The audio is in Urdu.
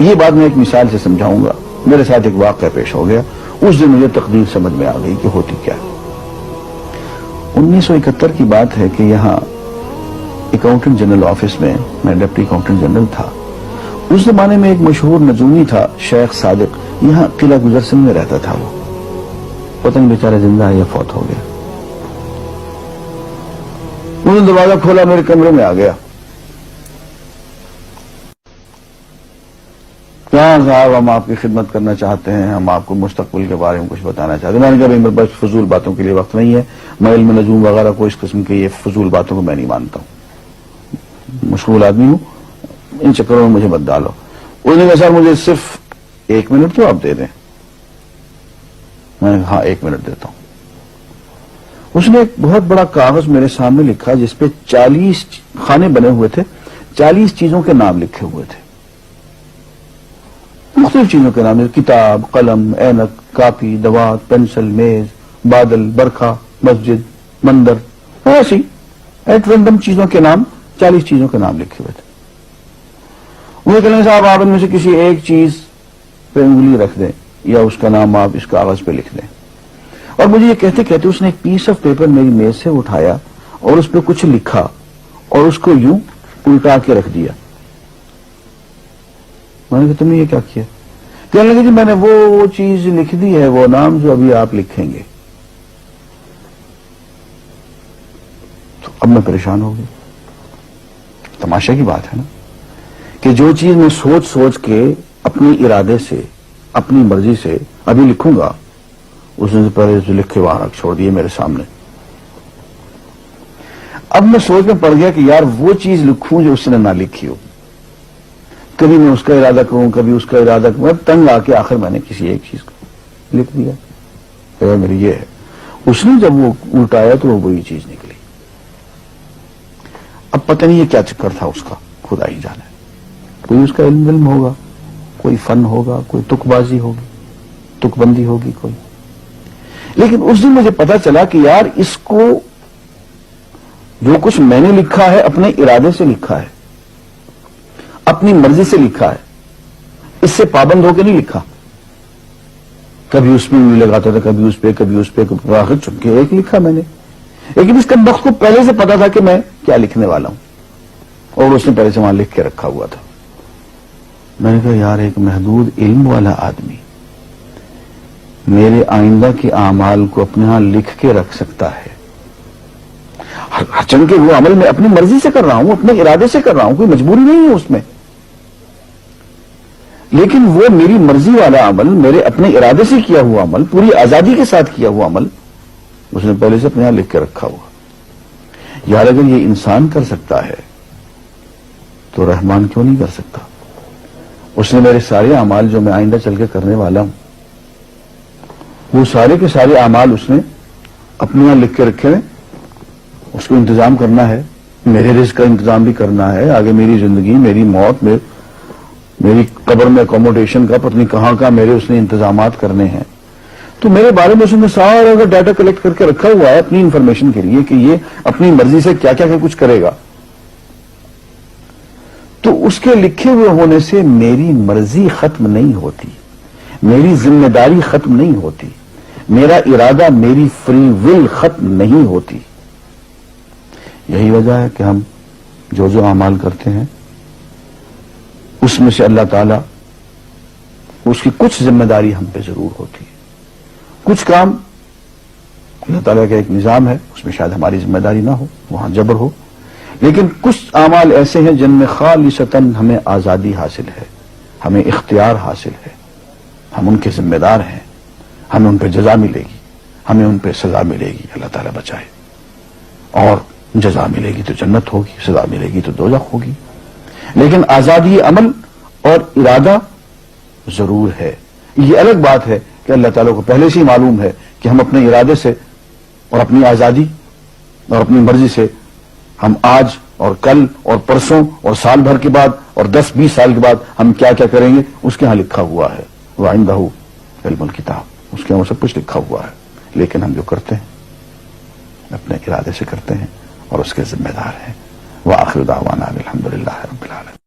یہ بات میں ایک مثال سے سمجھاؤں گا. میرے ساتھ ایک واقعہ پیش ہو گیا. اس دن مجھے تقدیر سمجھ میں آ گئی کہ ہوتی کیا. 1971 کی بات ہے کہ یہاں اکاؤنٹنٹ جنرل آفس میں میں ڈپٹی اکاؤنٹنٹ جنرل تھا. اس زمانے میں ایک مشہور نجومی تھا شیخ صادق. یہاں قلعہ گزرسن میں رہتا تھا. وہ پتہ نہیں بیچارہ زندہ ہے یا فوت ہو گیا. انہوں نے دروازہ کھولا, میرے کمرے میں آ گیا. کہاں صاحب ہم آپ کی خدمت کرنا چاہتے ہیں, ہم آپ کو مستقبل کے بارے میں کچھ بتانا چاہتے ہیں. میں نے کہا میرے پاس فضول باتوں کے لیے وقت نہیں ہے. میں علم نجوم وغیرہ کو اس قسم کے یہ فضول باتوں کو میں نہیں مانتا ہوں. مشغول آدمی ہوں, ان چکروں میں مجھے مت ڈالو. انہوں نے کہا صاحب مجھے صرف 1 منٹ تو آپ دے دیں. میں نے کہا ہاں 1 منٹ دیتا ہوں. اس نے ایک بہت بڑا کاغذ میرے سامنے لکھا جس پہ 40 خانے بنے ہوئے تھے. 40 چیزوں کے نام لکھے ہوئے تھے, مختلف چیزوں کے نام, کتاب, قلم, اینک, کاپی, دوات, پینسل, میز, بادل, برکھا, مسجد, مندر, ایسی ایٹ رینڈم چیزوں کے نام, 40 چیزوں کے نام لکھے ہوئے تھے. وہ کہنے صاحب آپ ان میں سے کسی ایک چیز پہ انگلی رکھ دیں یا اس کا نام آپ اس کاغذ پہ لکھ دیں. اور مجھے یہ کہتے کہتے اس نے ایک پیس آف پیپر میری میز سے اٹھایا اور اس پہ کچھ لکھا اور اس کو یوں الٹا کے رکھ دیا. میں نے کہا تم نے یہ کیا کیا؟ کہنے لگے جی میں نے وہ چیز لکھ دی ہے, وہ نام جو ابھی آپ لکھیں گے. تو اب میں پریشان ہو گئی. تماشا کی بات ہے نا کہ جو چیز میں سوچ سوچ کے اپنے ارادے سے اپنی مرضی سے ابھی لکھوں گا, اس نے پہلے جو لکھ کے وہاں رکھ چھوڑ دیے میرے سامنے. اب میں سوچ میں پڑ گیا کہ یار وہ چیز لکھوں جو اس نے نہ لکھی ہو. کبھی میں اس کا ارادہ کروں, کبھی اس کا ارادہ کروں. اب تنگ آ کے آخر میں نے کسی ایک چیز کو لکھ دیا, میری یہ ہے. اس نے جب وہ الٹایا تو وہ وہی چیز نکلی. اب پتہ نہیں یہ کیا چکر تھا اس کا, خدا ہی جانے. کوئی اس کا علم ہوگا, کوئی فن ہوگا, کوئی تک بازی ہوگی, تک بندی ہوگی کوئی. لیکن اس دن مجھے پتا چلا کہ یار اس کو جو کچھ میں نے لکھا ہے اپنے ارادے سے لکھا ہے, اپنی مرضی سے لکھا ہے, اس سے پابند ہو کے نہیں لکھا. کبھی اس میں انگلی لگاتا تھا, کبھی اس پہ, کبھی اس پہ, آخر چپ کے ایک لکھا میں نے. لیکن اس کمبخت کو پہلے سے پتا تھا کہ میں کیا لکھنے والا ہوں, اور اس نے پہلے سے وہاں لکھ کے رکھا ہوا تھا. میں نے کہا یار ایک محدود علم والا آدمی میرے آئندہ کے اعمال کو اپنے ہاں لکھ کے رکھ سکتا ہے. چونکہ وہ عمل میں اپنی مرضی سے کر رہا ہوں, اپنے ارادے سے کر رہا ہوں, کوئی مجبوری نہیں ہے اس میں. لیکن وہ میری مرضی والا عمل, میرے اپنے ارادے سے کیا ہوا عمل, پوری آزادی کے ساتھ کیا ہوا عمل, اس نے پہلے سے اپنے یہاں لکھ کے رکھا ہوا. یار اگر یہ انسان کر سکتا ہے تو رحمان کیوں نہیں کر سکتا؟ اس نے میرے سارے اعمال جو میں آئندہ چل کے کرنے والا ہوں, وہ سارے کے سارے اعمال اس نے اپنے یہاں لکھ کے رکھے ہیں. اس کو انتظام کرنا ہے, میرے رزق کا انتظام بھی کرنا ہے, آگے میری زندگی, میری موت, میری قبر میں اکوموڈیشن کا پتہ نہیں کہاں کا میرے اس نے انتظامات کرنے ہیں. تو میرے بارے میں اس نے سارا ڈیٹا کلیکٹ کر کے رکھا ہوا ہے اپنی انفارمیشن کے لیے کہ یہ اپنی مرضی سے کیا کیا کچھ کرے گا. تو اس کے لکھے ہوئے ہونے سے میری مرضی ختم نہیں ہوتی, میری ذمہ داری ختم نہیں ہوتی, میرا ارادہ, میری فری ول ختم نہیں ہوتی. یہی وجہ ہے کہ ہم جو اعمال کرتے ہیں اس میں سے اللہ تعالیٰ اس کی کچھ ذمہ داری ہم پہ ضرور ہوتی ہے. کچھ کام اللہ تعالیٰ کا ایک نظام ہے, اس میں شاید ہماری ذمہ داری نہ ہو, وہاں جبر ہو. لیکن کچھ اعمال ایسے ہیں جن میں خالصتاً ہمیں آزادی حاصل ہے, ہمیں اختیار حاصل ہے, ہم ان کے ذمہ دار ہیں, ہمیں ان پہ جزا ملے گی, ہمیں ان پہ سزا ملے گی, اللہ تعالیٰ بچائے. اور جزا ملے گی تو جنت ہوگی, سزا ملے گی تو دوزخ ہوگی. لیکن آزادی عمل اور ارادہ ضرور ہے. یہ الگ بات ہے کہ اللہ تعالیٰ کو پہلے سے ہی معلوم ہے کہ ہم اپنے ارادے سے اور اپنی آزادی اور اپنی مرضی سے ہم آج اور کل اور پرسوں اور سال بھر کے بعد اور 10-20 سال کے بعد ہم کیا کیا کریں گے, اس کے ہاں لکھا ہوا ہے. وَعِندَهُ عِلْمُ الْكِتَابِ, اس کے ہاں سب کچھ لکھا ہوا ہے. لیکن ہم جو کرتے ہیں اپنے ارادے سے کرتے ہیں اور اس کے ذمہ دار ہیں. وآخر دعوانا الحمدللہ رب العالمین.